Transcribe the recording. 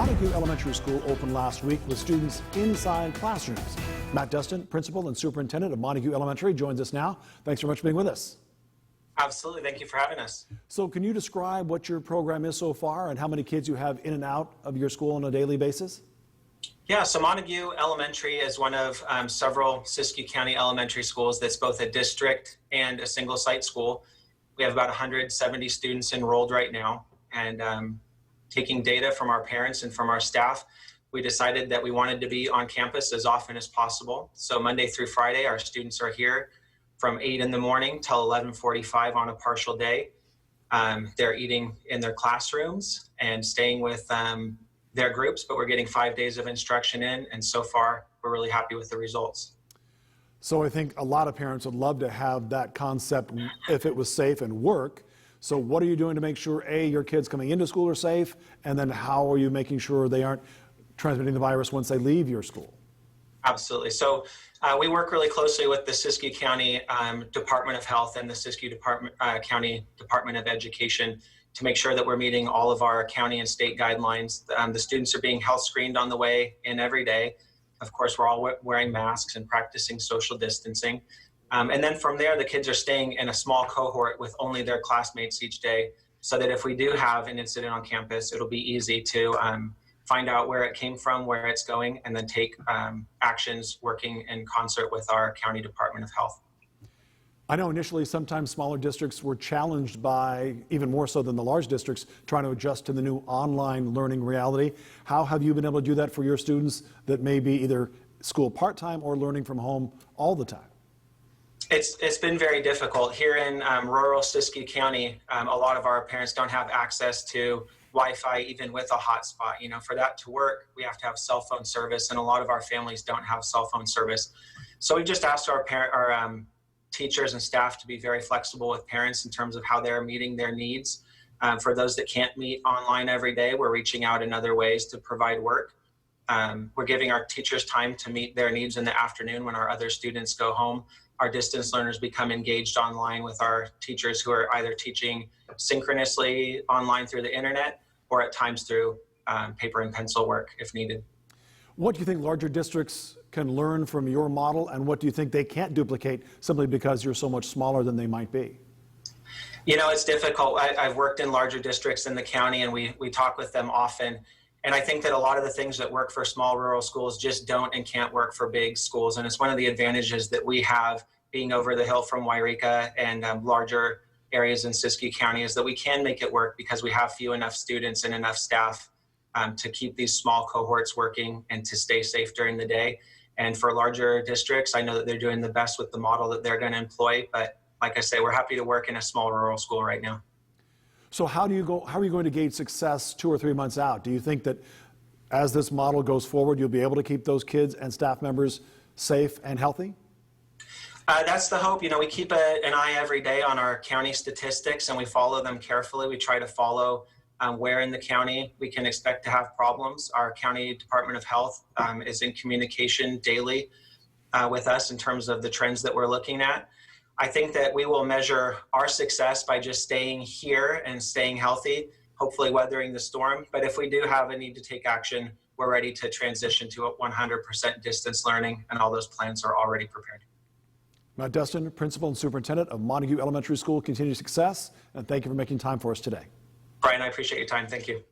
Montague Elementary School opened last week with students inside classrooms. Matt Dustan, principal and superintendent of Montague Elementary, joins us now. Thanks very much for being with us. Absolutely. Thank you for having us. So can you describe what your program is so far and how many kids you have in and out of your school on a daily basis? Yeah, so Montague Elementary is one of several Siskiyou County elementary schools that's both a district and a single site school. We have about 170 students enrolled right now, and taking data from our parents and from our staff, we decided that we wanted to be on campus as often as possible. So Monday through Friday, our students are here from 8 in the morning till 11:45 on a partial day. They're eating in their classrooms and staying with their groups, but we're getting 5 days of instruction in, and so far we're really happy with the results. So I think a lot of parents would love to have that concept if it was safe and work. So what are you doing to make sure, A, your kids coming into school are safe, and then how are you making sure they aren't transmitting the virus once they leave your school? Absolutely. So we work really closely with the Siskiyou County Department of Health and the Siskiyou County Department of Education to make sure that we're meeting all of our county and state guidelines. The students are being health screened on the way in every day. Of course, we're all wearing masks and practicing social distancing. And then from there, the kids are staying in a small cohort with only their classmates each day, so that if we do have an incident on campus, it'll be easy to find out where it came from, where it's going, and then take actions working in concert with our County Department of Health. I know initially sometimes smaller districts were challenged by, even more so than the large districts, trying to adjust to the new online learning reality. How have you been able to do that for your students that may be either school part-time or learning from home all the time? It's been very difficult. Here in rural Siskiyou County, a lot of our parents don't have access to Wi-Fi even with a hotspot. You know, for that to work, we have to have cell phone service, and a lot of our families don't have cell phone service. So we've just asked our teachers and staff to be very flexible with parents in terms of how they're meeting their needs. For those that can't meet online every day, we're reaching out in other ways to provide work. We're giving our teachers time to meet their needs in the afternoon when our other students go home. Our distance learners become engaged online with our teachers who are either teaching synchronously online through the internet or at times through paper and pencil work if needed. What do you think larger districts can learn from your model, and what do you think they can't duplicate simply because you're so much smaller than they might be? You know, it's difficult. I've worked in larger districts in the county, and we talk with them often. And I think that a lot of the things that work for small rural schools just don't and can't work for big schools. And it's one of the advantages that we have being over the hill from Wairika and larger areas in Siskiyou County is that we can make it work because we have few enough students and enough staff to keep these small cohorts working and to stay safe during the day. And for larger districts, I know that they're doing the best with the model that they're going to employ. But like I say, we're happy to work in a small rural school right now. So how are you going to gauge success 2 or 3 months out? Do you think that as this model goes forward, you'll be able to keep those kids and staff members safe and healthy? That's the hope. You know, we keep an eye every day on our county statistics, and we follow them carefully. We try to follow where in the county we can expect to have problems. Our County Department of Health is in communication daily with us in terms of the trends that we're looking at. I think that we will measure our success by just staying here and staying healthy, hopefully weathering the storm. But if we do have a need to take action, we're ready to transition to a 100% distance learning, and all those plans are already prepared. Matt Dustan, principal and superintendent of Montague Elementary School, continued success, and thank you for making time for us today. Brian, I appreciate your time. Thank you.